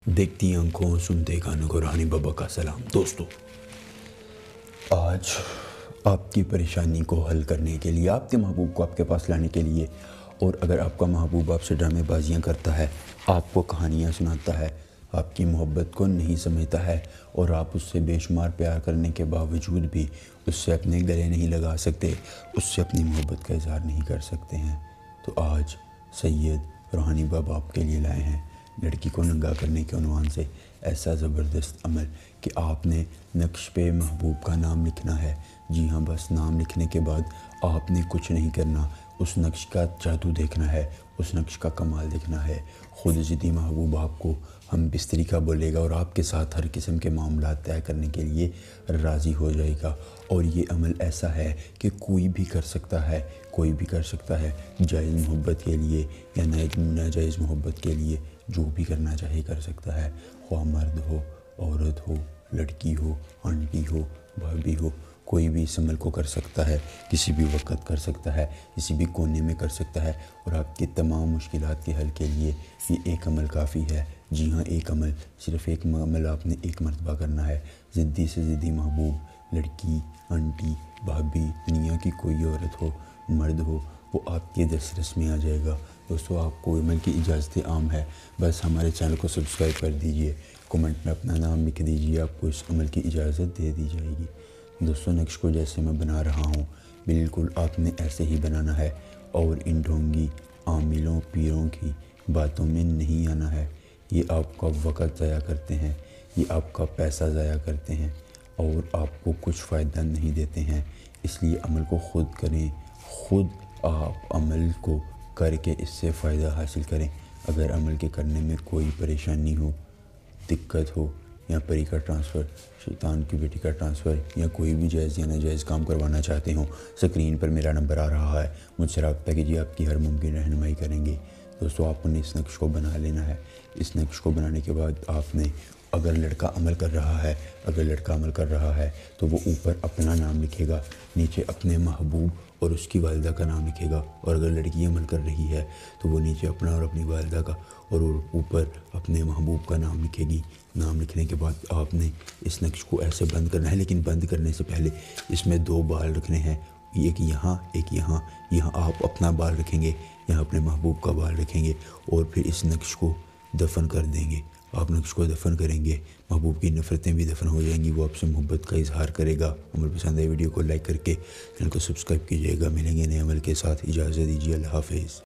دیکھتی آنکھوں سنتے کانوں کو روحانی بابا کا سلام۔ دوستو، آج آپ کی پریشانی کو حل کرنے کے لیے، آپ کے محبوب کو آپ کے پاس لانے کے لیے، اور اگر آپ کا محبوب آپ سے ڈرامے بازیاں کرتا ہے، آپ کو کہانیاں سناتا ہے، آپ کی محبت کو نہیں سمجھتا ہے، اور آپ اس سے بے شمار پیار کرنے کے باوجود بھی اس سے اپنے گلے نہیں لگا سکتے، اس سے اپنی محبت کا اظہار نہیں کر سکتے ہیں، تو آج سید روحانی بابا آپ کے لیے لائے ہیں لڑکی کو ننگا کرنے کے عنوان سے ایسا زبردست عمل کہ آپ نے نقش پہ محبوب کا نام لکھنا ہے۔ جی ہاں، بس نام لکھنے کے بعد آپ نے کچھ نہیں کرنا، اس نقش کا جادو دیکھنا ہے، اس نقش کا کمال دیکھنا ہے۔ خود ضدی محبوب آپ کو ہم بستری کا بولے گا اور آپ کے ساتھ ہر قسم کے معاملات طے کرنے کے لیے راضی ہو جائے گا، اور یہ عمل ایسا ہے کہ کوئی بھی کر سکتا ہے، کوئی بھی کر سکتا ہے، جائز محبت کے لیے یا ناجائز محبت کے لیے، جو بھی کرنا چاہے کر سکتا ہے، خواہ مرد ہو، عورت ہو، لڑکی ہو، آنٹی ہو، بھابھی ہو، کوئی بھی اس عمل کو کر سکتا ہے، کسی بھی وقت کر سکتا ہے، کسی بھی کونے میں کر سکتا ہے، اور آپ کی تمام مشکلات کے حل کے لیے یہ ایک عمل کافی ہے۔ جی ہاں، ایک عمل، صرف ایک عمل آپ نے ایک مرتبہ کرنا ہے۔ ضدی سے ضدی محبوب، لڑکی، آنٹی، بھابھی، دنیا کی کوئی عورت ہو، مرد ہو، وہ آپ کے دسترس میں آ جائے گا۔ دوستو، آپ کو عمل کی اجازت عام ہے، بس ہمارے چینل کو سبسکرائب کر دیجئے، کومنٹ میں اپنا نام لکھ دیجئے، آپ کو اس عمل کی اجازت دے دی جائے گی۔ دوستو، نقش کو جیسے میں بنا رہا ہوں بالکل آپ نے ایسے ہی بنانا ہے، اور ان ڈھونگی عاملوں پیروں کی باتوں میں نہیں آنا ہے۔ یہ آپ کا وقت ضائع کرتے ہیں، یہ آپ کا پیسہ ضائع کرتے ہیں، اور آپ کو کچھ فائدہ نہیں دیتے ہیں۔ اس لیے عمل کو خود کریں، خود آپ عمل کو کر کے اس سے فائدہ حاصل کریں۔ اگر عمل کے کرنے میں کوئی پریشانی ہو، دقت ہو، یا پری کا ٹرانسفر، شیطان کی بیٹی کا ٹرانسفر، یا کوئی بھی جائز یا ناجائز کام کروانا چاہتے ہوں، سکرین پر میرا نمبر آ رہا ہے، مجھ سے رابطہ کیجیے، آپ کی ہر ممکن رہنمائی کریں گے۔ دوستو، آپ نے اس نقش کو بنا لینا ہے۔ اس نقش کو بنانے کے بعد آپ نے، اگر لڑکا عمل کر رہا ہے تو وہ اوپر اپنا نام لکھے گا، نیچے اپنے محبوب اور اس کی والدہ کا نام لکھے گا، اور اگر لڑکی عمل کر رہی ہے تو وہ نیچے اپنا اور اپنی والدہ کا، اور اوپر اپنے محبوب کا نام لکھے گی۔ نام لکھنے کے بعد آپ نے اس نقش کو ایسے بند کرنا ہے، لیکن بند کرنے سے پہلے اس میں 2 بال رکھنے ہیں، ایک یہاں، ایک یہاں۔ یہاں آپ اپنا بال رکھیں گے، یہاں اپنے محبوب کا بال رکھیں گے، اور پھر اس نقش کو دفن کر دیں گے۔ آپ نقش کو دفن کریں گے، محبوب کی نفرتیں بھی دفن ہو جائیں گی، وہ آپ سے محبت کا اظہار کرے گا۔ عمل پسند ہے، ویڈیو کو لائک کر کے چینل کو سبسکرائب کیجیے گا۔ ملیں گے نئے عمل کے ساتھ، اجازت دیجیے، اللہ حافظ۔